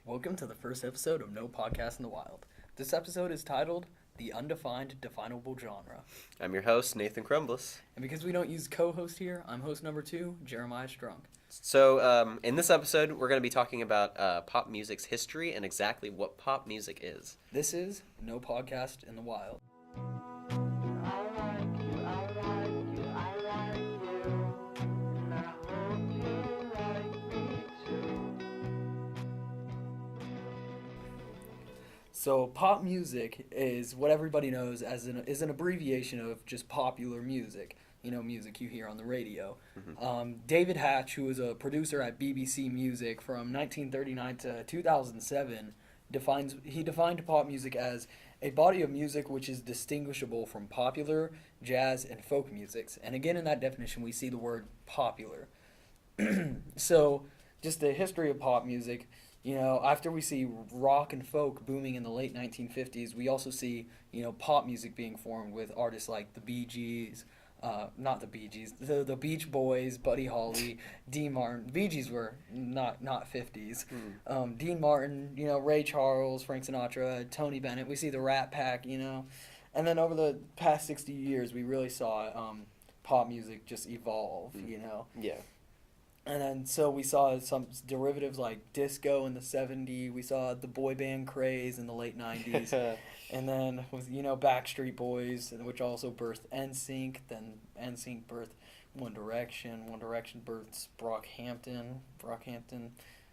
Welcome to the first episode of No Podcast in the Wild. This episode is titled The Undefined, Definable Genre. I'm your host, Nathan Crumbless. And because we don't use co-host here, I'm host number 2, Jeremiah Strunk. So, in this episode, we're going to be talking about pop music's history and exactly what pop music is. This is No Podcast in the Wild. So pop music is what everybody knows as is an abbreviation of just popular music. You know, music you hear on the radio. Mm-hmm. David Hatch, who was a producer at BBC Music from 1939 to 2007, defined pop music as a body of music which is distinguishable from popular, jazz, and folk musics. And again, in that definition, we see the word popular. So, just the history of pop music. You know, after we see rock and folk booming in the late 1950s, we also see, pop music being formed with artists like the Bee Gees, not the Bee Gees, the Beach Boys, Buddy Holly, Dean Martin. Bee Gees were not 50s. Dean Martin, Ray Charles, Frank Sinatra, Tony Bennett. We see the Rat Pack, And then over the past 60 years, we really saw pop music just evolve, Yeah. And then so we saw some derivatives like disco in the 70s. We saw the boy band craze in the late 90s. And then with, Backstreet Boys, which also birthed NSYNC. Then NSYNC birthed One Direction. One Direction birthed Brockhampton.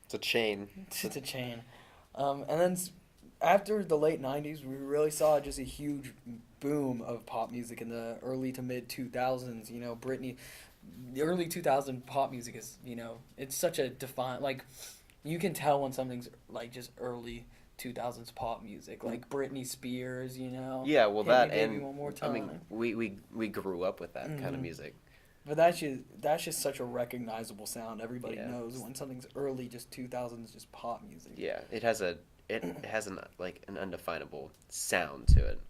It's a chain. It's a chain. And then after the late 90s, we really saw just a huge boom of pop music in the early to mid 2000s. Britney... The early 2000 pop music is, it's such a you can tell when something's like just early 2000s pop music, like Britney Spears, Yeah, well, Hit that Me Baby and One More Time. I mean, we grew up with that kind of music. But that's just such a recognizable sound. Everybody Yeah. knows when something's early, just 2000s, just pop music. Yeah, it has an undefinable sound to it.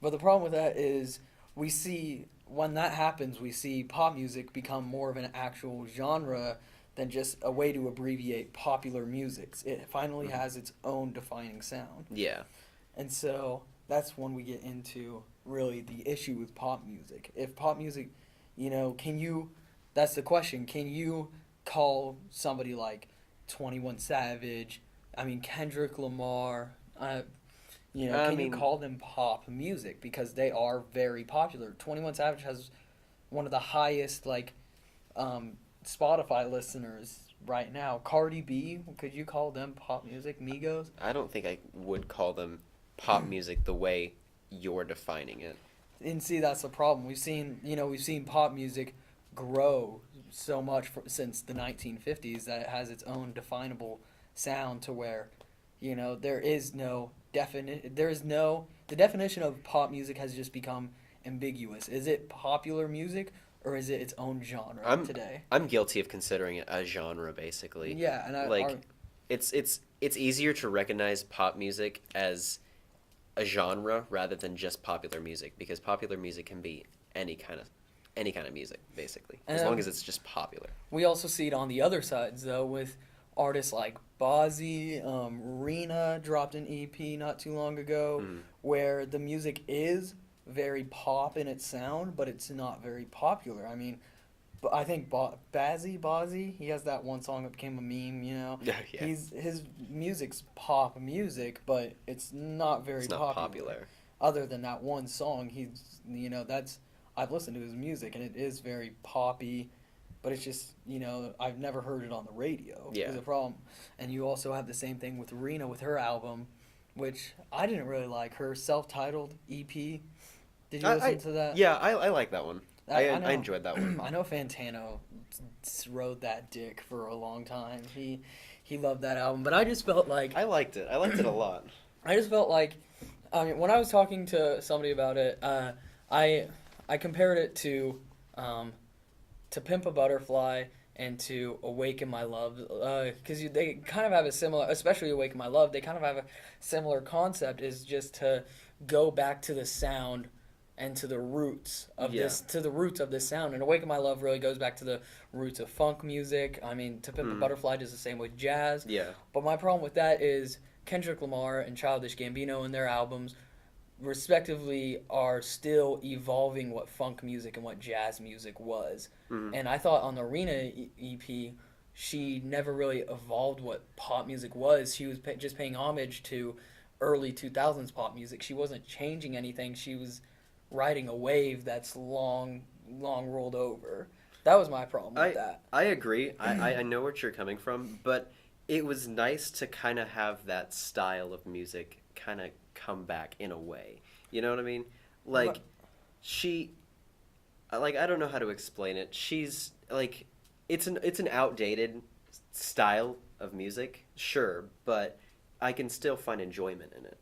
But the problem with that is we see when that happens, we see pop music become more of an actual genre than just a way to abbreviate popular music. It finally has its own defining sound. Yeah. And so that's when we get into really the issue with pop music. If pop music, that's the question, can you call somebody like 21 Savage, Kendrick Lamar, can you call them pop music? Because they are very popular. 21 Savage has one of the highest, Spotify listeners right now. Cardi B, could you call them pop music? Migos? I don't think I would call them pop music the way you're defining it. And see, that's the problem. We've seen pop music grow so much since the 1950s that it has its own definable sound to where, there is no the definition of pop music has just become ambiguous. Is it popular music or is it its own genre today? I'm guilty of considering it a genre, basically. Yeah, and it's easier to recognize pop music as a genre rather than just popular music, because popular music can be any kind of music, basically, as long as it's just popular. We also see it on the other sides, though, with artists like Bozzy. Rena dropped an EP not too long ago where the music is very pop in its sound, but it's not very popular. But I think Bozzy, he has that one song that became a meme, Yeah. His music's pop music, but it's not very popular. Other than that one song, I've listened to his music and it is very poppy. But it's just, I've never heard it on the radio. Yeah. Is a problem. And you also have the same thing with Rena with her album, which I didn't really like. Her self-titled EP. Did you listen to that? Yeah, I like that one. I enjoyed that one. I know Fantano rode that dick for a long time. He loved that album. But I just felt like... I liked it. I liked it a lot. I just felt like... when I was talking to somebody about it, I compared it to Pimp a Butterfly and to Awaken My Love, because they kind of have a similar, especially Awaken My Love, they kind of have a similar concept, is just to go back to the sound and to the roots of Yeah. this sound. And Awaken My Love really goes back to the roots of funk music. I mean, To Pimp a Butterfly does the same with jazz. Yeah. But my problem with that is Kendrick Lamar and Childish Gambino in their albums respectively are still evolving what funk music and what jazz music was. And I thought on the Arena EP, she never really evolved what pop music was. She was just paying homage to early 2000s pop music. She wasn't changing anything. She was riding a wave that's long rolled over. That was my problem with that. I agree. I know what you're coming from, but it was nice to kind of have that style of music kind of come back in a way. You know what I mean? Like, I don't know how to explain it. She's, like, it's an outdated style of music, sure, but I can still find enjoyment in it.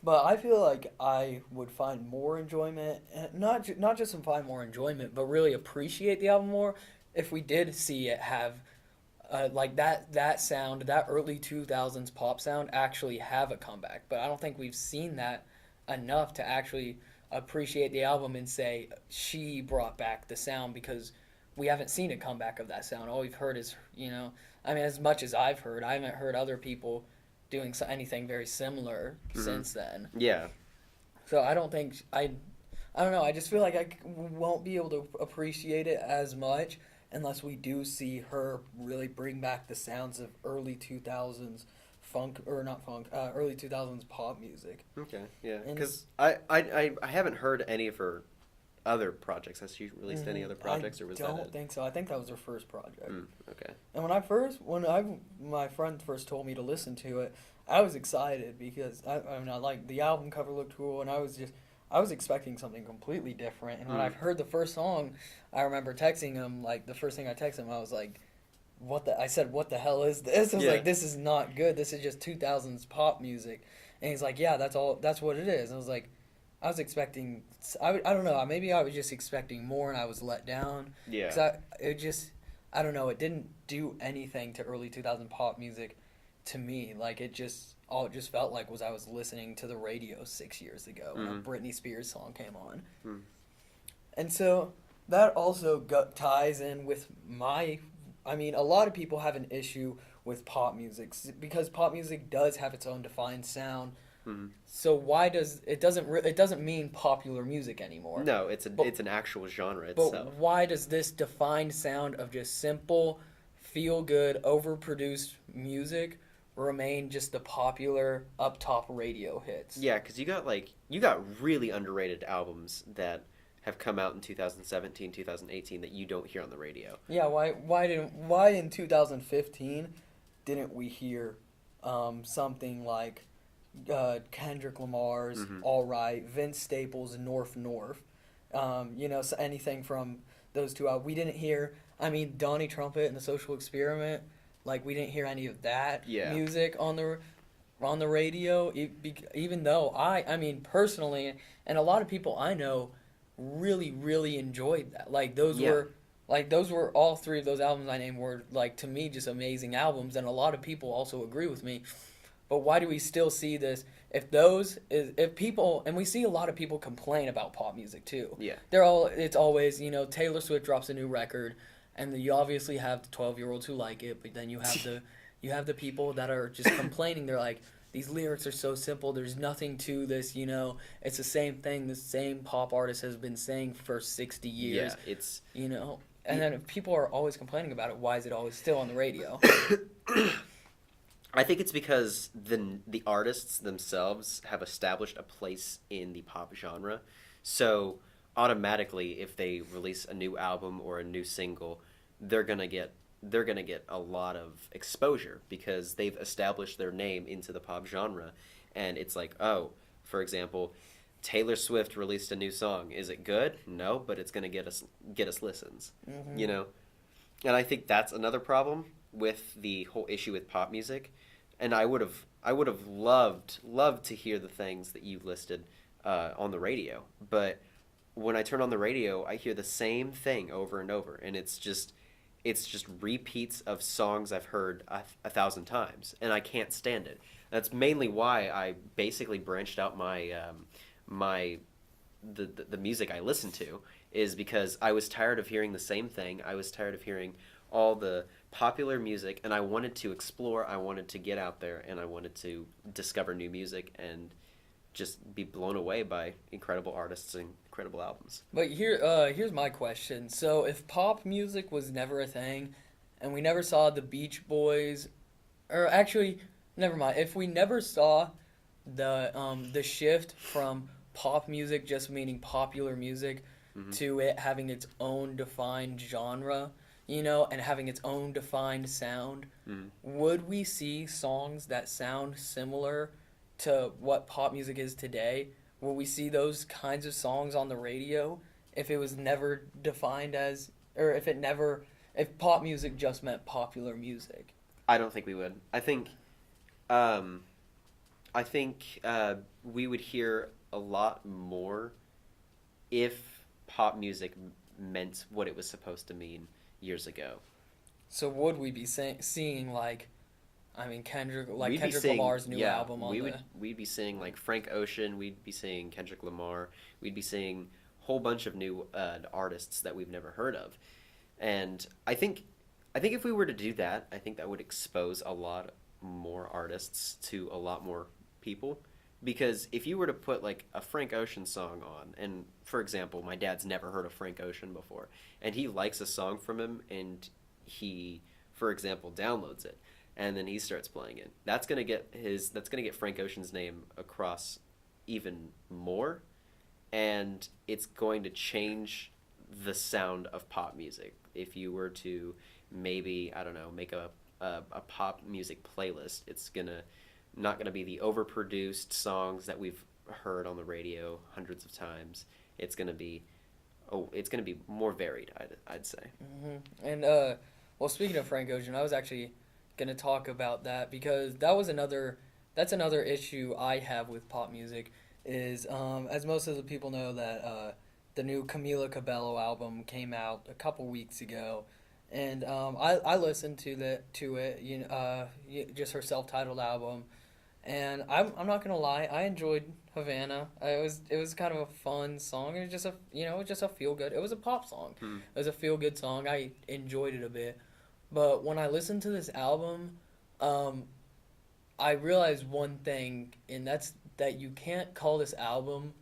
But I feel like I would find more enjoyment, not just find more enjoyment, but really appreciate the album more if we did see it have, like that sound, that early 2000s pop sound actually have a comeback. But I don't think we've seen that enough to actually appreciate the album and say she brought back the sound, because we haven't seen a comeback of that sound. All we've heard is, I mean, as much as I've heard, I haven't heard other people doing anything very similar since then. Yeah. So I don't think I don't know. I just feel like I won't be able to appreciate it as much unless we do see her really bring back the sounds of early 2000s funk, or not funk, early 2000s pop music. Okay. Yeah. Because I haven't heard any of her other projects. Has she released any other projects, or was that it? I don't think so. I think that was her first project. Okay. And my friend first told me to listen to it, I was excited because I like the album cover looked cool, and I was expecting something completely different. And when I heard the first song, I remember texting him, like the first thing I texted him, I was like, I said, what the hell is this? I was like, this is not good. This is just 2000s pop music. And he's like, yeah, that's what it is. And I was like, I was expecting, I don't know, maybe I was just expecting more and I was let down. Yeah. Because I don't know, it didn't do anything to early 2000 pop music to me. Like, all it just felt like was I was listening to the radio 6 years ago when a Britney Spears song came on. And so that also ties in with a lot of people have an issue with pop music because pop music does have its own defined sound. So why it doesn't mean popular music anymore? No, it's an actual genre itself. But why does this defined sound of just simple, feel good, overproduced music remain just the popular up top radio hits? Yeah, because you got really underrated albums that have come out in 2017, 2018 that you don't hear on the radio. Yeah, why in 2015 didn't we hear something like Kendrick Lamar's All Right, Vince Staples' North North, so anything from those two out. We didn't hear, Donnie Trumpet and the Social Experiment, like we didn't hear any of that music on the radio, even though I personally, and a lot of people I know really, really enjoyed that. Like those were all three of those albums I named were, like, to me, just amazing albums, and a lot of people also agree with me. But why do we still see this? If people, and we see a lot of people complain about pop music too. Yeah. It's always, Taylor Swift drops a new record, and you obviously have the 12-year-olds who like it, but then you have the people that are just complaining. They're like, these lyrics are so simple, there's nothing to this, it's the same thing the same pop artist has been saying for 60 years. Yeah, it's... And then if people are always complaining about it, why is it always still on the radio? I think it's because the artists themselves have established a place in the pop genre. So automatically, if they release a new album or a new single, they're gonna get a lot of exposure because they've established their name into the pop genre. And it's like, oh, for example, Taylor Swift released a new song. Is it good? No, but it's gonna get us listens. And I think that's another problem with the whole issue with pop music. And I would have loved to hear the things that you listed on the radio. But when I turn on the radio, I hear the same thing over and over, and it's just repeats of songs I've heard 1,000 times, and I can't stand it. That's mainly why I basically branched out my the music I listen to is because I was tired of hearing the same thing. I was tired of hearing all the popular music, and I wanted to explore. I wanted to get out there, and I wanted to discover new music and just be blown away by incredible artists and incredible albums. But here's my question. So if pop music was never a thing, and we never saw the Beach Boys, or actually, never mind. If we never saw the shift from pop music just meaning popular music to it having its own defined genre, and having its own defined sound, would we see songs that sound similar to what pop music is today? Will we see those kinds of songs on the radio if it was never defined as, or if pop music just meant popular music? I don't think we would. I think we would hear a lot more if pop music meant what it was supposed to mean years ago. So would we be seeing Kendrick We'd be Kendrick seeing, Lamar's new album on we'd be seeing like Frank Ocean, we'd be seeing Kendrick Lamar, we'd be seeing a whole bunch of new artists that we've never heard of. And I think if we were to do that, I think that would expose a lot more artists to a lot more people. Because if you were to put like a Frank Ocean song on, and for example, my dad's never heard of Frank Ocean before, and he likes a song from him, and he, for example, downloads it, and then he starts playing it. That's gonna get Frank Ocean's name across even more, and it's going to change the sound of pop music. If you were to maybe, I don't know, make a pop music playlist, it's not gonna be the overproduced songs that we've heard on the radio hundreds of times. It's gonna be more varied, I'd say. Mm-hmm. And well, speaking of Frank Ocean, I was actually gonna talk about that because that's another issue I have with pop music is as most of the people know that the new Camila Cabello album came out a couple weeks ago, and I listened to it, just her self-titled album, and I'm not gonna lie, I enjoyed Havana. It was kind of a fun song. It was just a feel good. It was a pop song. It was a feel good song. I enjoyed it a bit, but when I listened to this album, I realized one thing, and that's that you can't call this album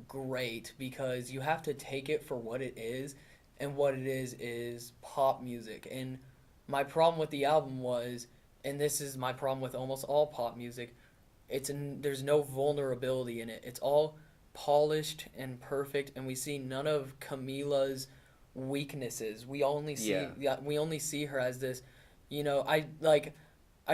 great because you have to take it for what it is, and what it is pop music. And my problem with the album was, and this is my problem with almost all pop music, there's no vulnerability in it. It's all polished and perfect, and we see none of Camila's weaknesses. We only see her as this, I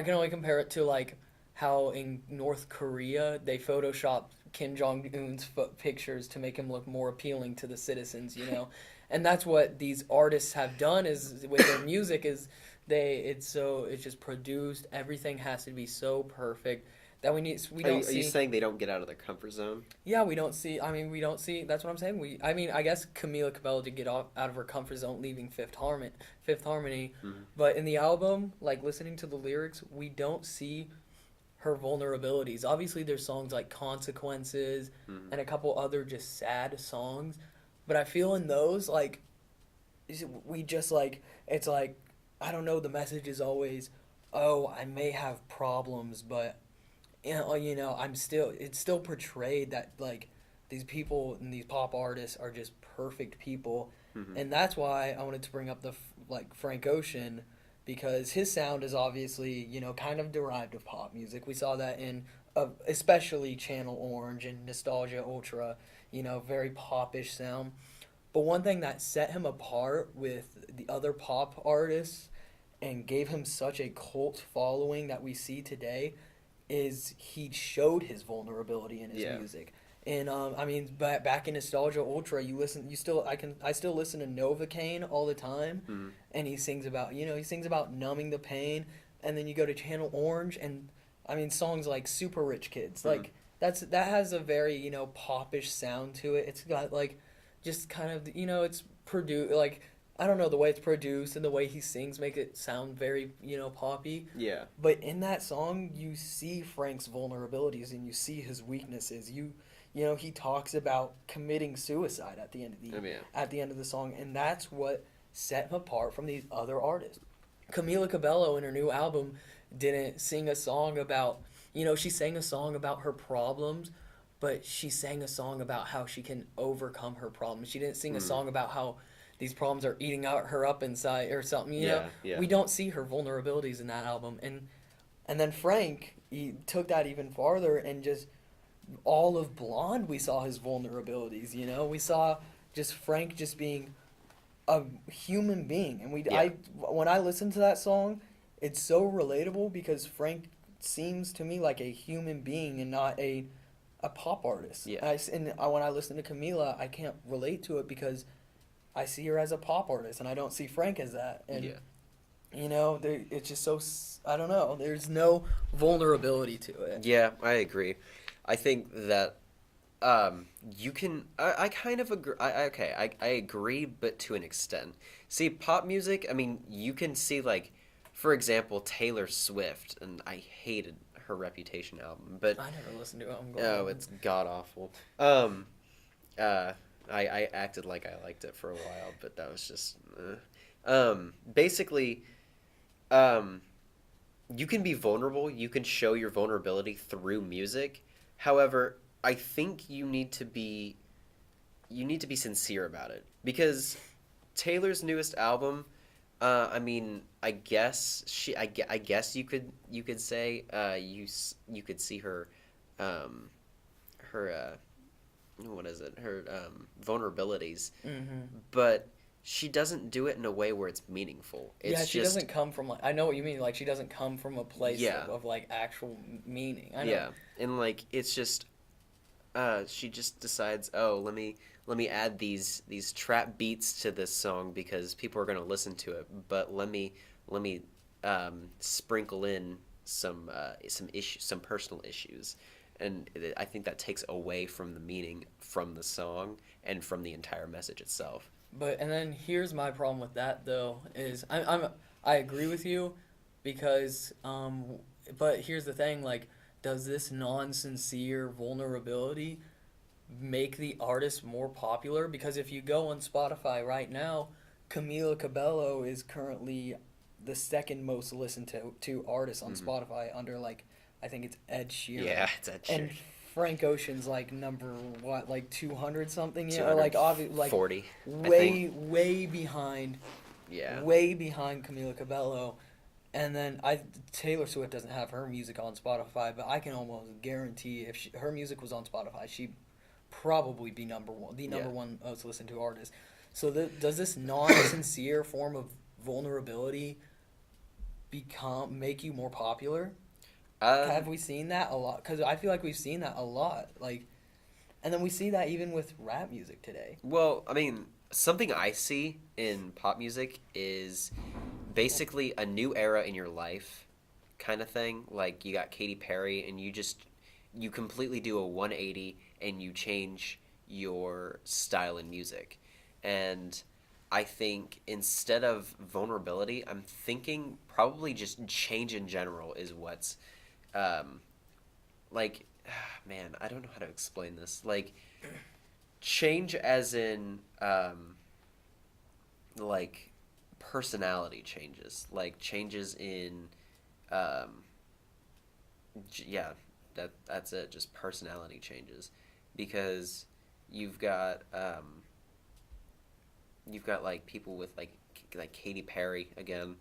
can only compare it to like how in North Korea they photoshopped Kim Jong-un's pictures to make him look more appealing to the citizens, and that's what these artists have done is with their music is it's just produced. Everything has to be so perfect that we don't see. Are you saying they don't get out of their comfort zone? Yeah, we don't see. That's what I'm saying. I guess Camila Cabello did get out of her comfort zone leaving Fifth Harmony. Mm-hmm. But in the album, like listening to the lyrics, we don't see her vulnerabilities. Obviously, there's songs like Consequences and a couple other just sad songs, but I feel in those we just it's like, I don't know, the message is always, oh, I may have problems, but it's still portrayed that like these people and these pop artists are just perfect people, and that's why I wanted to bring up Frank Ocean, because his sound is obviously kind of derived of pop music. We saw that in especially Channel Orange and Nostalgia Ultra, very popish sound. But one thing that set him apart with the other pop artists and gave him such a cult following that we see today is he showed his vulnerability in his music. And back in Nostalgia Ultra, I still listen to Novocaine all the time, and he sings about numbing the pain. And then you go to Channel Orange, and songs like Super Rich Kids, like that has a very popish sound to it. It's got like just kind of it's produced like I don't know, the way it's produced and the way he sings make it sound very, poppy. Yeah. But in that song, you see Frank's vulnerabilities and you see his weaknesses. He talks about committing suicide at the end of the song, and that's what set him apart from these other artists. Camila Cabello in her new album didn't sing a song about, she sang a song about her problems, but she sang a song about how she can overcome her problems. She didn't sing a song about how these problems are eating her up inside or something. Yeah. We don't see her vulnerabilities in that album, and then Frank, he took that even farther, and just all of Blonde, we saw his vulnerabilities. We saw just Frank just being a human being, and when I listen to that song, it's so relatable because Frank seems to me like a human being and not a pop artist. Yeah. When I listen to Camila, I can't relate to it because I see her as a pop artist, and I don't see Frank as that. And it's just so, I don't know. There's no vulnerability to it. Yeah, I agree. I think that you can. I kind of agree. I agree, but to an extent. See, pop music. I mean, you can see like, for example, Taylor Swift, and I hated her Reputation album, but I never listened to it. it's god awful. I acted like I liked it for a while, but that was just. Basically, you can be vulnerable. You can show your vulnerability through music. However, I think you need to be sincere about it, because Taylor's newest album, I mean, I guess you could say you could see her what is it, her vulnerabilities, but she doesn't do it in a way where it's meaningful. She doesn't come from I know what you mean. Like, she doesn't come from a place of like actual meaning. I know. Yeah, and like it's just, she just decides, oh, let me add these trap beats to this song because people are gonna listen to it. But let me sprinkle in some issues, some personal issues, and I think that takes away from the meaning from the song and from the entire message itself. And then here's my problem with that though, is I agree with you, because but here's the thing, like, does this non-sincere vulnerability make the artist more popular? Because if you go on Spotify right now, Camila Cabello is currently the second most listened to artist on Spotify, under like, I think it's Ed Sheeran. Yeah, it's Ed Sheeran. And Frank Ocean's like number 200 something, like 40, way behind. Yeah. Way behind Camila Cabello. And then Taylor Swift doesn't have her music on Spotify, but I can almost guarantee if her music was on Spotify, she'd probably be number one most listened to artist. So does this non-sincere form of vulnerability make you more popular? Have we seen that a lot? Because I feel like we've seen that a lot. Like, and then we see that even with rap music today. Well, I mean, something I see in pop music is basically a new era in your life kind of thing. Like, you got Katy Perry, and you completely do a 180 and you change your style in music. And I think instead of vulnerability, I'm thinking probably just change in general is what's like, man, I don't know how to explain this. Like, change as in like personality changes, like changes in that's it, just personality changes, because you've got like people with like Katy Perry again.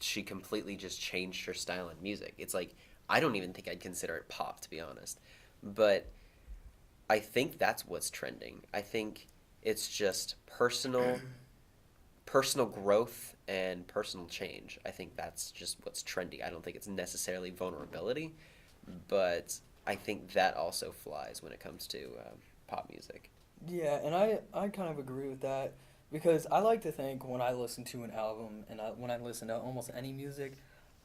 She completely just changed her style in music. It's like, I don't even think I'd consider it pop, to be honest. But I think that's what's trending. I think it's just personal growth and personal change. I think that's just what's trendy. I don't think it's necessarily vulnerability, but I think that also flies when it comes to pop music. Yeah, and I kind of agree with that, because I like to think when I listen to an album and when I listen to almost any music,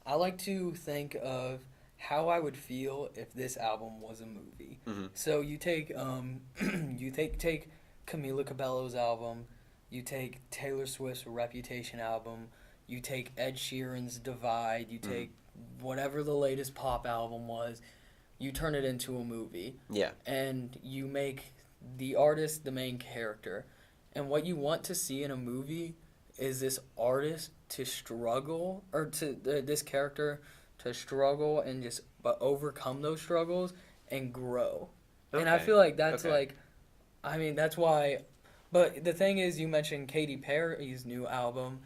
I like to think of how I would feel if this album was a movie. Mm-hmm. So you take take Camila Cabello's album, you take Taylor Swift's Reputation album, you take Ed Sheeran's Divide, you take whatever the latest pop album was, you turn it into a movie. Yeah. And you make the artist the main character. And what you want to see in a movie is this artist to struggle, or to this character to struggle and just but overcome those struggles and grow. Okay. And I feel like that's like, I mean, that's why. But the thing is, you mentioned Katy Perry's new album.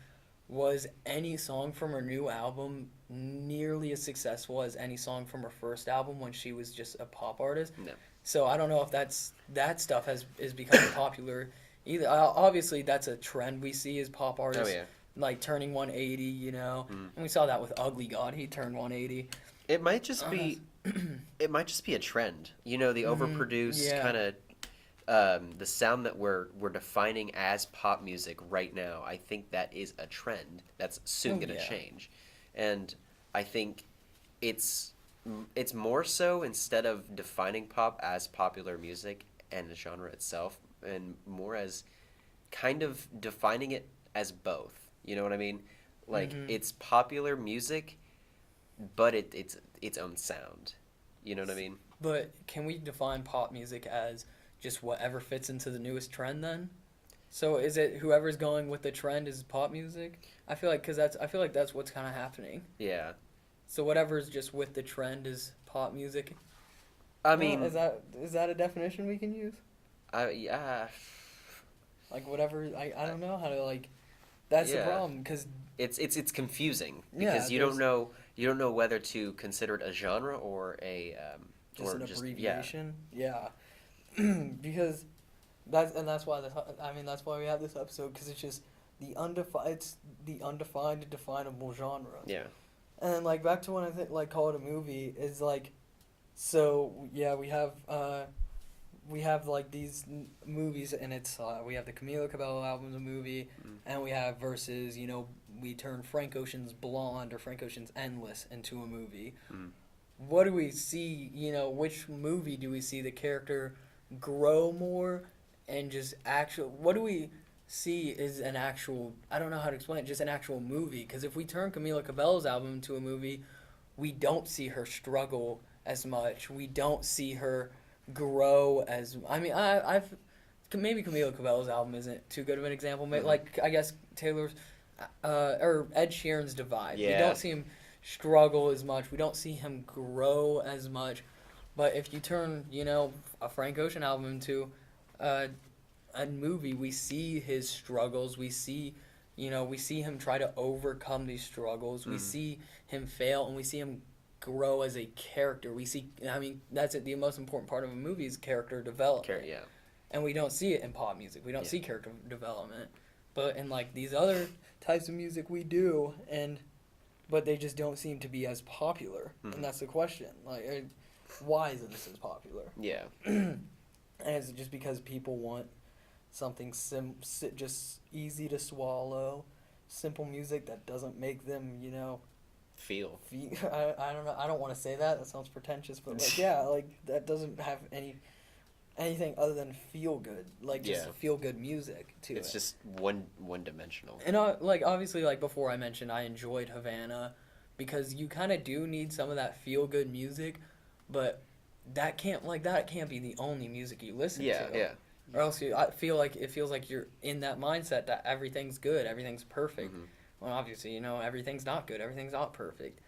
Was any song from her new album nearly as successful as any song from her first album when she was just a pop artist? No. So I don't know if that stuff is becoming popular either. Obviously, that's a trend we see as pop artists. Oh, yeah. Like turning 180, you know, and we saw that with Ugly God. He turned 180. It might just be, it might just be a trend. You know, the overproduced kind of, the sound that we're defining as pop music right now. I think that is a trend that's soon going to change, and I think it's more so, instead of defining pop as popular music and the genre itself, and more as kind of defining it as both. You know what I mean? Like, it's popular music, but it's its own sound. You know what I mean? But can we define pop music as just whatever fits into the newest trend then? So is it whoever's going with the trend is pop music? I feel like that's what's kind of happening. Yeah. So whatever's just with the trend is pop music. I mean, is that a definition we can use? Yeah. Like whatever, I don't know how to like. That's the problem, because it's confusing because you don't know whether to consider it a genre or a just an abbreviation. Yeah. Because that's why we have this episode, because it's just the undefined definable genre. Yeah. And then, like, back to when I think like call it a movie is like, so yeah, we have like these movies, and it's we have the Camila Cabello album's a movie, and we have versus, you know, we turn Frank Ocean's Blonde or Frank Ocean's Endless into a movie. What do we see, you know, which movie do we see the character grow more and just what do we see is an actual, I don't know how to explain it, just an actual movie? Because if we turn Camila Cabello's album into a movie, we don't see her struggle as much. We don't see her grow as, I mean, I've maybe Camila Cabello's album isn't too good of an example. Like, I guess Taylor's or Ed Sheeran's Divide. Yeah. We don't see him struggle as much. We don't see him grow as much. But if you turn, you know, a Frank Ocean album into a movie, we see his struggles. We see him try to overcome these struggles. We see him fail, and we see him grow as a character. We see, I mean, that's it. The most important part of a movie is character development. Yeah. And we don't see it in pop music. We don't see character development. But in like these other types of music, we do, but they just don't seem to be as popular. And that's the question. Like, why isn't this as popular? Yeah. And is it just because people want something just easy to swallow, simple music that doesn't make them, you know, feel I don't know. I don't want to say that. That sounds pretentious, but like, yeah, like that doesn't have anything other than feel good, like just feel good music to it. It's just one dimensional. And like obviously, like before I mentioned, I enjoyed Havana because you kind of do need some of that feel good music, but that can't be the only music you listen to. Yeah. Or else it feels like you're in that mindset that everything's good, everything's perfect. Well, obviously, you know, everything's not good, everything's not perfect.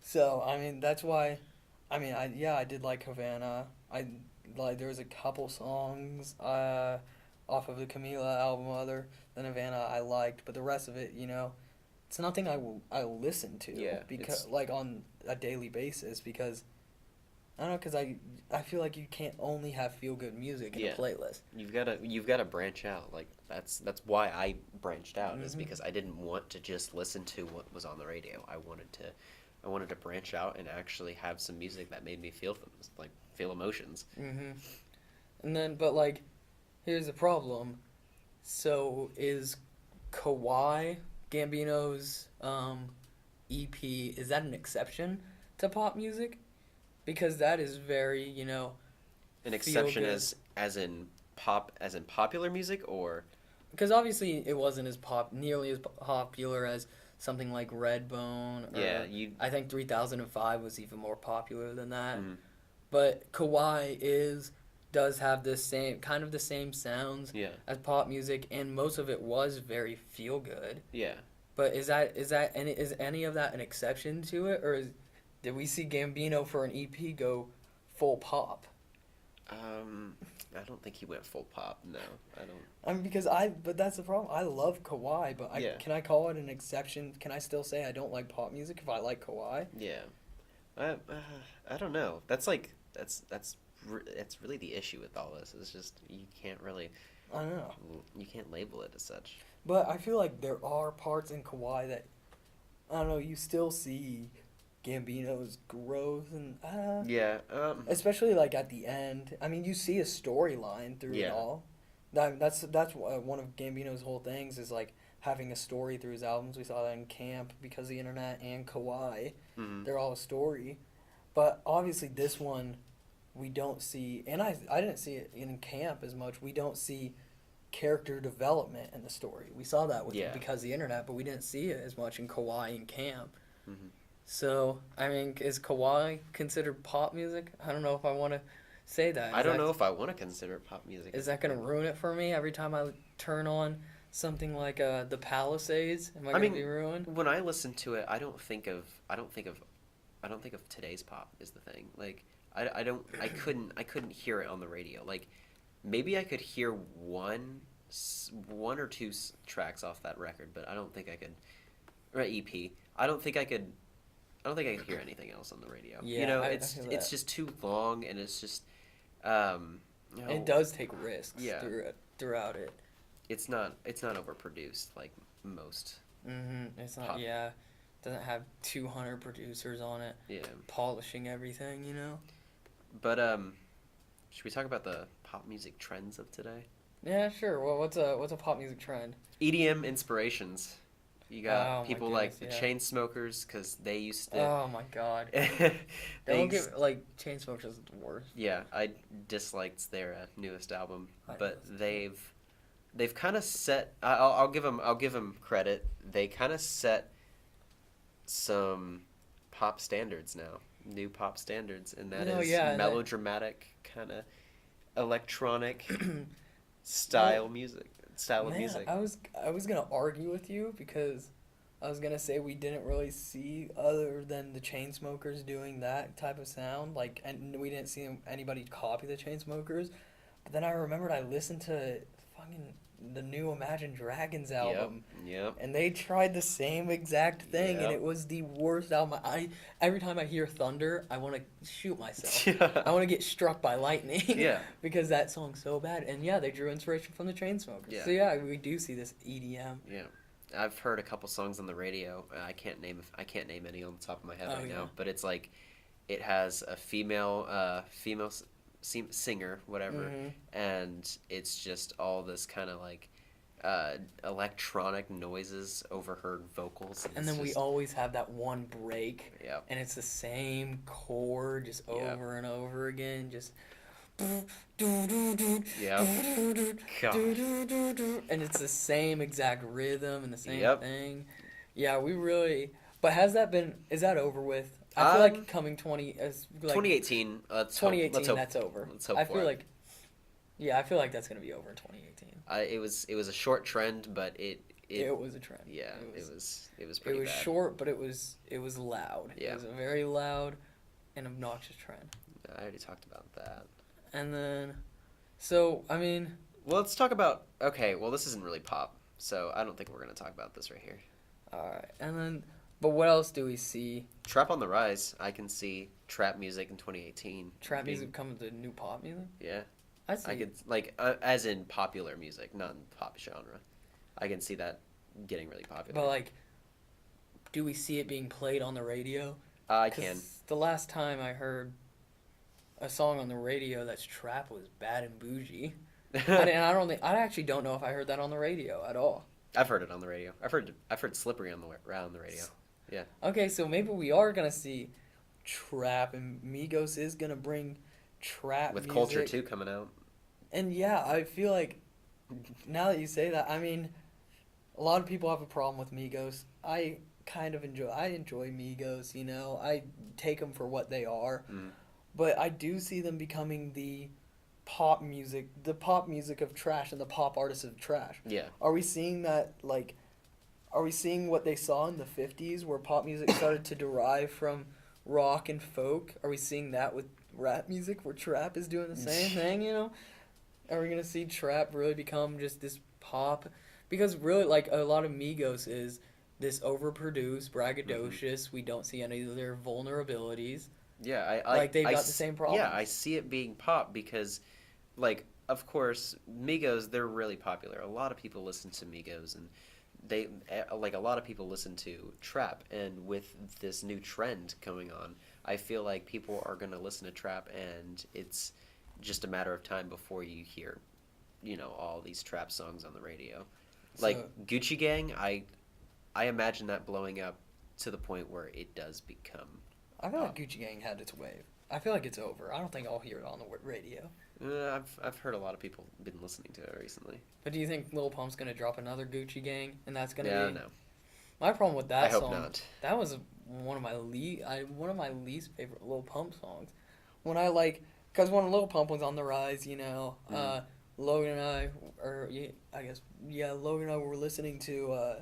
So, I mean, that's why, I mean, I did like Havana. There was a couple songs off of the Camila album other than Havana I liked, but the rest of it, you know, it's nothing I listen to because like on a daily basis, because I don't know, because I feel like you can't only have feel good music in a playlist. You've got to branch out. Like that's why I branched out, is because I didn't want to just listen to what was on the radio. I wanted to branch out and actually have some music that made me feel things, like feel emotions. And then, but like, here's the problem. So is Kawhi Gambino's EP, is that an exception to pop music? Because that is very, you know, an exception as in popular music, or because obviously it wasn't nearly as popular as something like Redbone. Or Yeah, I think 3005 was even more popular than that. Mm, But Kawhi does have the same sounds yeah, as pop music, and most of it was very feel good. yeah. But is any of that an exception to it, or did we see Gambino for an EP go full pop? I don't think he went full pop. No, I don't. But that's the problem. I love Kawhi, but Yeah. can I call it an exception? Can I still say I don't like pop music if I like Kawhi? Yeah, I don't know. That's really the issue with all this. It's just you can't really I don't know. you can't label it as such. But I feel like there are parts in Kawhi that, I don't know, you still see Gambino's growth, and Yeah. especially like at the end. I mean, you see a storyline through it Yeah. all. That's one of Gambino's whole things is like having a story through his albums. We saw that in Camp, Because of the Internet, and Kawhi. Mhm. They're all a story. But obviously this one we don't see, and I didn't see it in Camp as much. We don't see character development in the story. We saw that with Yeah. Because of the Internet, but we didn't see it as much in Kawhi and Camp. Mhm. So, I mean, is Kawhi considered pop music? I don't know if I want to say that. I don't know if I want to consider it pop music. Is that going to ruin it for me every time I turn on something like the Palisades? Am I I going to mean, be ruined? when I listen to it, I don't think of today's pop is the thing. Like I couldn't hear it on the radio. Like maybe I could hear one or two tracks off that record, but I don't think I could. Or EP. I don't think I could hear anything else on the radio. Yeah, you know, I it's feel it's that. just too long, and it's just It does take risks Yeah. throughout it. it's not overproduced like most. It's not, Pop. yeah. Doesn't have 200 producers on it Yeah, polishing everything, you know? but should we talk about the pop music trends of today? Yeah, sure. Well, what's a pop music trend? EDM inspirations. You got Oh, my people like the goodness, yeah. Chainsmokers because they used to. Oh my god. they Don't used- get like Chainsmokers is the worst. Yeah, I disliked their newest album, I but listened they've kind of set. I'll give them credit. They kind of set some pop standards now, new pop standards, and that is melodramatic kind of electronic style music. Style of Man, music. I was gonna argue with you because I was gonna say we didn't really see other than the Chainsmokers doing that type of sound, like, and we didn't see anybody copy the Chainsmokers. But then I remembered I listened to fucking the new Imagine Dragons album, Yep. and they tried the same exact thing, and Yep. it was the worst album. Every time I hear Thunder, I want to shoot myself. Yeah. I want to get struck by lightning. Yeah. Because that song's so bad. And yeah, they drew inspiration from the Chainsmokers. Yeah. So yeah, we do see this EDM. Yeah, I've heard a couple songs on the radio. I can't name any on the top of my head Oh, right yeah. now, but it's like it has a female singer, whatever, Mhm. and it's just all this kind of like electronic noises over her vocals, And then we always have that one break, yeah, and it's the same chord just Yep. over and over again, just. yeah, And it's the same exact rhythm and the same Yep. thing. Yeah, we really. But is that over with? I feel like coming 2018. Let's 2018, hope, that's over. Let's hope I for feel it. like. Yeah, I feel like that's gonna be over in 2018. It was a short trend, but it was a trend. yeah, it it was it pretty was bad. short, but it was loud. Yeah. It was a very loud and obnoxious trend. I already talked about that. And then, so I mean, Well, let's talk about. Okay, well, this isn't really pop, so I don't think we're gonna talk about this right here. all right. And then, but what else do we see? Trap on the rise. I can see trap music in 2018. Trap being- music coming to new pop music. Yeah, I see. I could like as in popular music, not in pop genre. I can see that getting really popular. But like, do we see it being played on the radio? I 'Cause can. The last time I heard a song on the radio that's trap was Bad and Bougie. I actually don't know if I heard that on the radio at all. I've heard it on the radio. I've heard Slippery on the radio. Yeah. Okay, so maybe we are gonna see trap, and Migos is gonna bring trap With music. Culture 2 coming out. And yeah, I feel like Now that you say that, I mean, a lot of people have a problem with Migos. I enjoy Migos, you know. I take them for what they are. Mm. But I do see them becoming the pop music of trash and the pop artists of trash. Yeah. Are we seeing that, like, are we seeing what they saw in the 50s where pop music started to derive from rock and folk? Are we seeing that with rap music where trap is doing the same thing, you know? Are we going to see trap really become just this pop? Because really, like, a lot of Migos is this overproduced, braggadocious, we don't see any of their vulnerabilities. Yeah, Like, they've got the same problems. Yeah, I see it being pop because, like, of course, Migos, they're really popular. A lot of people listen to Migos, and a lot of people listen to trap. And with this new trend going on, I feel like people are going to listen to trap, and it's just a matter of time before you hear, all these trap songs on the radio. Like, So, Gucci Gang, I imagine that blowing up to the point where it does become I feel like pop. Gucci Gang had its wave. I feel like it's over. I don't think I'll hear it on the radio. I've heard a lot of people been listening to it recently. But do you think Lil Pump's gonna drop another Gucci Gang, and that's gonna Yeah, be? no. My problem with that I hope song, not. that was one of my least favorite Lil Pump songs. Cause when Lil Pump was on the rise, Logan and I, Logan and I were listening to,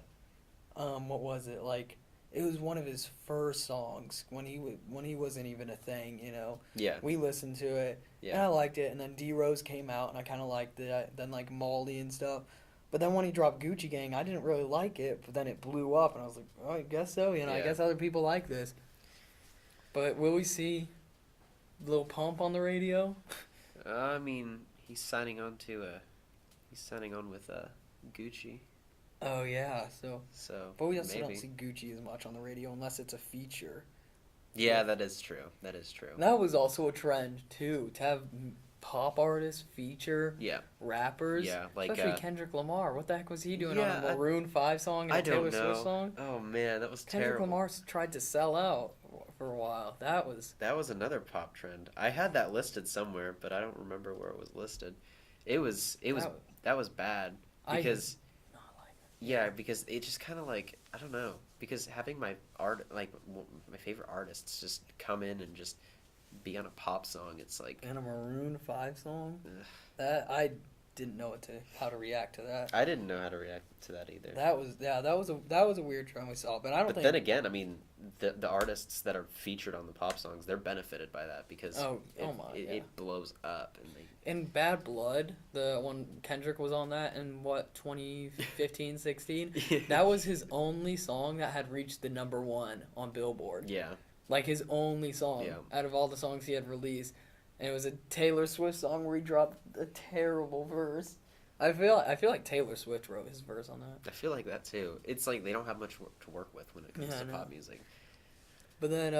what was it like? It was one of his first songs when he wasn't even a thing, you know. Yeah. We listened to it, and Yeah. I liked it. And then D Rose came out, and I kind of liked it. Then like Molly and stuff. But then when he dropped Gucci Gang, I didn't really like it. But then it blew up, and I was like, oh, I guess so. You know, I Yeah. guess other people like this. But will we see Lil Pump on the radio? I mean, he's signing on with Gucci. Oh yeah. So But we also maybe. don't see Gucci as much on the radio unless it's a feature. Yeah, that is true. That is true. That was also a trend too, to have pop artists feature Yeah. rappers. Yeah, like Especially Kendrick Lamar. What the heck was he doing yeah, on a Maroon 5 song and I a Taylor don't Swift know. song? Oh man, that was Kendrick terrible. Lamar tried to sell out for a while. That was Another pop trend. I had that listed somewhere, but I don't remember where it was listed. That was bad because not like it. yeah, because it just kind of like I don't know, because having my favorite artists just come in and just be on a pop song, it's like And a Maroon 5 song? ugh. That I didn't know how to react to that. I didn't know how to react to that either. That was a weird trend we saw, but I don't But think then again, I mean, the artists that are featured on the pop songs, they're benefited by that because it blows up and they. in Bad Blood, the one Kendrick was on that in what 2015, 16, that was his only song that had reached the #1 on Billboard. Yeah. Like his only song out of all the songs he had released, and it was a Taylor Swift song where he dropped a terrible verse. I feel like Taylor Swift wrote his verse on that. I feel like that too. It's like they don't have much to work with when it comes to I know. pop music. But then,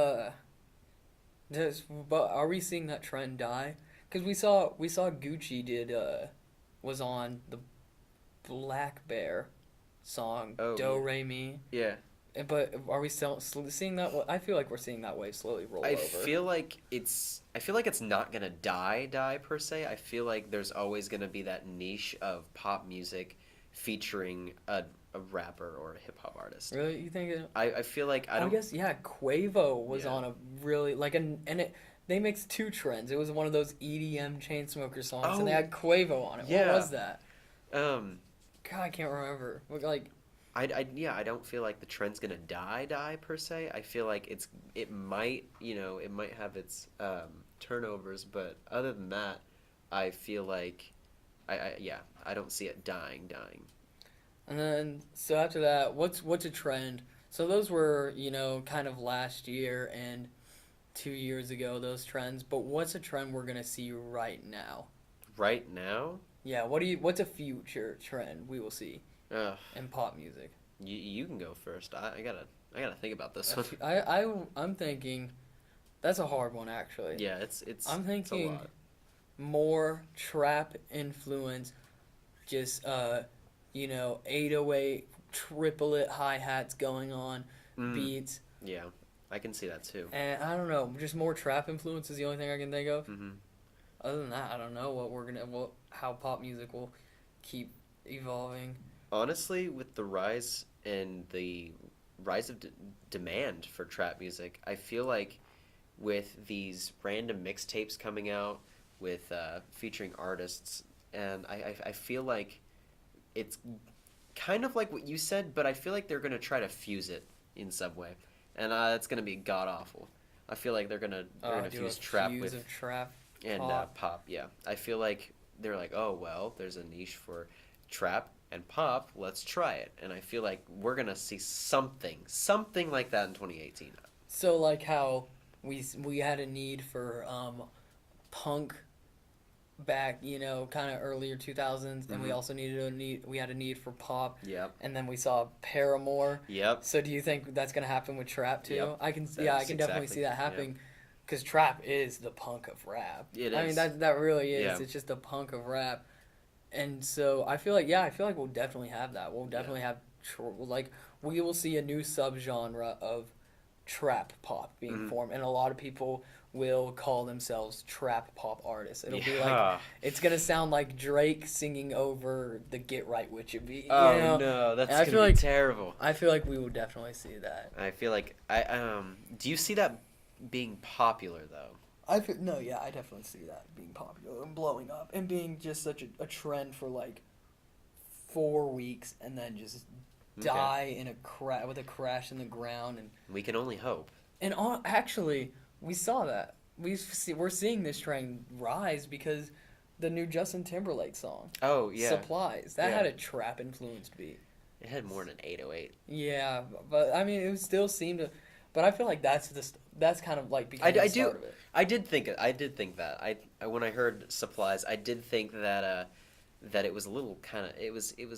but are we seeing that trend die? Because we saw Gucci was on the Black Bear song Oh, Do yeah. Re Mi. Yeah. But are we still seeing that? I feel like we're seeing that wave slowly roll over. I feel like it's not gonna die per se. I feel like there's always gonna be that niche of pop music featuring a rapper or a hip hop artist. Really, you think? I feel like I guess Quavo was Yeah. on a really they mixed two trends. It was one of those EDM Chainsmokers songs, and they Oh, had Quavo on it. yeah. What was that? Um, God, I can't remember. Like, I don't feel like the trend's gonna die per se. I feel like it might have its turnovers, but other than that, I feel like I don't see it dying. and then so after that, what's a trend? So those were kind of last year and 2 years ago, those trends. But what's a trend we're gonna see right now? Right now, Yeah, what's a future trend we will see in pop music? you can go first. I gotta think about this one. I'm thinking that's a hard one actually. Yeah, it's. I'm it's a thinking lot. more trap influence, just 808 triplet hi-hats going on, beats. Yeah, I can see that too. And I don't know, just more trap influence is the only thing I can think of. Mm-hmm. Other than that, I don't know how pop music will keep evolving. Honestly, with the rise and the rise of demand for trap music, I feel like with these random mixtapes coming out with featuring artists, and I feel like it's kind of like what you said, but I feel like they're gonna try to fuse it in some way, and it's gonna be god awful. I feel like they're gonna Do fuse a trap fuse with of trap and pop. pop. Yeah, I feel like they're like, oh well, there's a niche for trap and pop. Let's try it, and I feel like we're gonna see something like that in 2018. So like how we had a need for punk back, kind of earlier 2000s, and we Mm-hmm. also we had a need for pop, Yep. and then we saw Paramore. Yep. So do you think that's gonna happen with trap too? Yep. I can That's definitely exactly. see that Yep. happening, because trap is the punk of rap. It I mean is. that really is. Yeah. It's just the punk of rap, and so I feel like we'll definitely have that. We'll definitely have like we will see a new subgenre of trap pop being Mhm. formed, and a lot of people will call themselves trap pop artists. It'll be like Yeah. it's gonna sound like Drake singing over the "Get Right With You" beat. Oh no, that's And I gonna feel be like terrible. I feel like we will definitely see that. I feel like do you see that being popular though? I definitely see that being popular and blowing up and being just such a trend for like 4 weeks, and then just Okay. die in with a crash in the ground. We can only hope. Actually, we saw that. We're seeing this trend rise because the new Justin Timberlake song, Oh yeah. Supplies, that Yeah. had a trap influenced beat. It had more than 808. Yeah, but I mean, it still seemed to. But I feel like that's kind of like becoming I the start of it. I did think that. When I heard supplies, I did think that that it was a little kind of it was in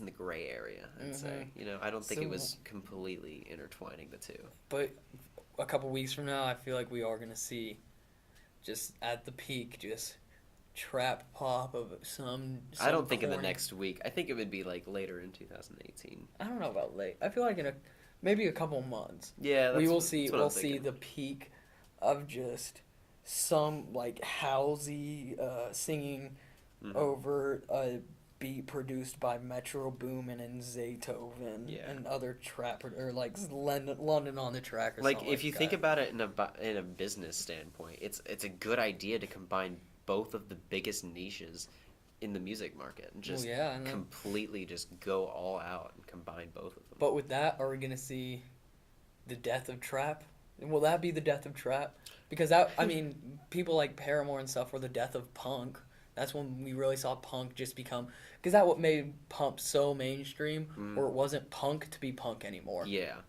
the gray area, I'd say. I don't think it So- was completely intertwining the two. But a couple weeks from now, I feel like we are gonna see, just at the peak, just trap pop of some I don't think in the corny- next week. I think it would be like later in 2018. I don't know about late. I feel like maybe a couple months. Yeah, We will that's see. what We'll I'm see thinking. the peak of just some like Halsey singing Mhm. over a beat produced by Metro Boomin and Zaytoven Yeah. and other trap or like London on the Track or Like something if you like think that. about it in a business standpoint, it's a good idea to combine both of the biggest niches in the music market and just yeah, and then- completely just go all out and combine both of them. But with that, are we gonna see the death of trap? Will that be the death of trap? Because that, I mean, people like Paramore and stuff were the death of punk. That's when we really saw punk just become, because that what made punk so mainstream, or it wasn't punk to be punk anymore. Yeah.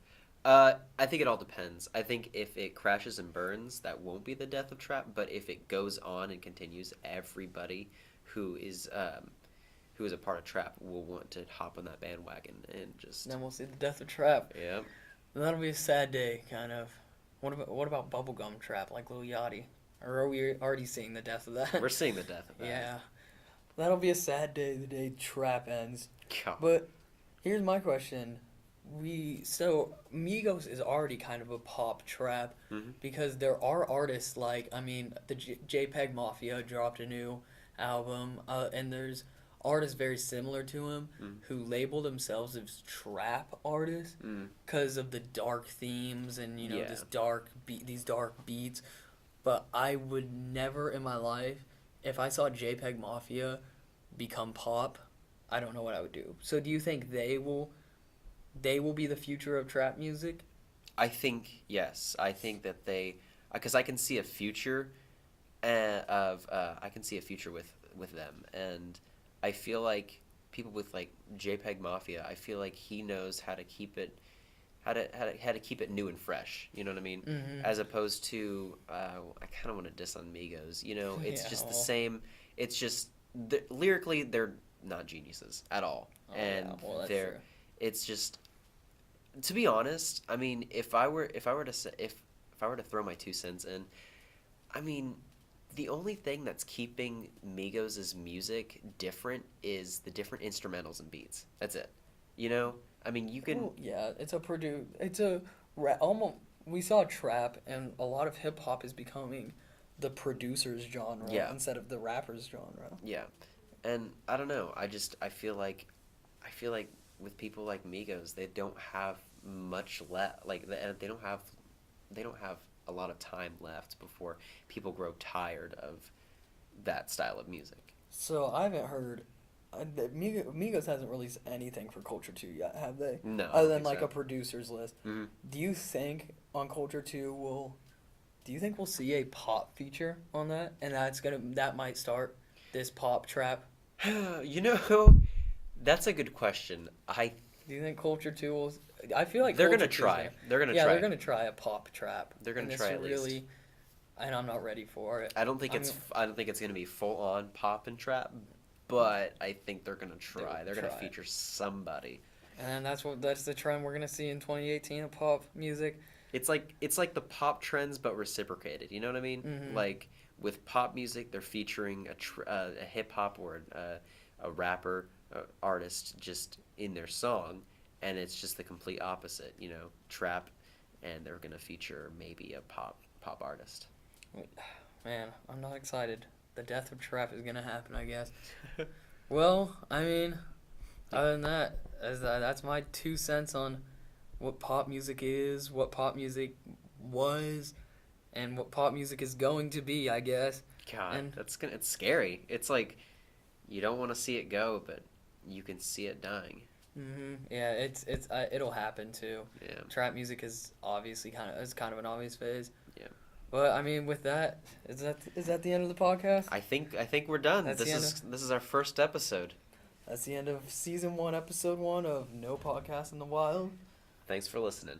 I think it all depends. I think if it crashes and burns, that won't be the death of trap. But if it goes on and continues, everybody who is a part of trap will want to hop on that bandwagon and just. And then we'll see the death of trap. Yeah. And that'll be a sad day, kind of. What about bubblegum trap, like Lil Yachty? Or are we already seeing the death of that? We're seeing the death of that. Yeah. That'll be a sad day, the day trap ends. God. But here's my question. So Migos is already kind of a pop trap, Mhm. because there are artists like, I mean, the JPEG Mafia dropped a new album, and there's artists very similar to him who label themselves as trap artists because of the dark themes and Yeah. these dark beats. But I would never in my life, if I saw JPEG Mafia become pop, I don't know what I would do. So do you think they will be the future of trap music? I think yes. I think that because I can see a future I can see a future with them, and I feel like people with like JPEG Mafia, I feel like he knows how to keep it new and fresh. You know what I mean? Mhm. As opposed to I kind of want to diss on Migos. It's Yeah, just the well. same. It's just lyrically they're not geniuses at all, Oh, and yeah, well, that's they're. true. It's just, to be honest, I mean, if I were to throw my 2 cents in, I mean, the only thing that's keeping Migos' music different is the different instrumentals and beats. That's it. I mean, you can. Well, yeah, it's a almost. We saw trap, and a lot of hip hop is becoming the producer's genre Yeah. instead of the rapper's genre. Yeah, And I don't know. I feel like with people like Migos, they don't have much left. Like they don't have a lot of time left before people grow tired of that style of music. So I haven't heard. Migos hasn't released anything for Culture 2 yet, have they? No, I Other don't than think like so. a producer's list. Hmm. Do you think on Culture 2 do you think we'll see a pop feature on that? And that might start this pop trap? You know, that's a good question. Do you think Culture 2 will? I feel like They're Culture gonna 2 is try. They're gonna yeah, try. they're gonna try a pop trap. They're gonna And try it's at least. really, and I'm not ready for it. I don't think it's gonna be full on pop and trap, but I think they're gonna try. They're gonna try. feature somebody. And that's the trend we're gonna see in 2018 of pop music. It's like the pop trends, but reciprocated. You know what I mean? Mhm. Like with pop music, they're featuring a hip hop or a rapper artist just in their song, and it's just the complete opposite. You know, trap, and they're gonna feature maybe a pop artist. Man, I'm not excited. The death of trap is gonna happen, I guess. Well, I mean, other than that, that's my 2 cents on what pop music is, what pop music was, and what pop music is going to be, I guess. God, And it's scary. It's like you don't want to see it go, but you can see it dying. yeah, it'll happen too. Yeah. Trap music is obviously kind of an obvious phase. Yeah. But I mean, with that, is that the end of the podcast? I think we're done. That's the end This is our first episode. That's the end of season 1, episode 1 of No Podcast in the Wild. Thanks for listening.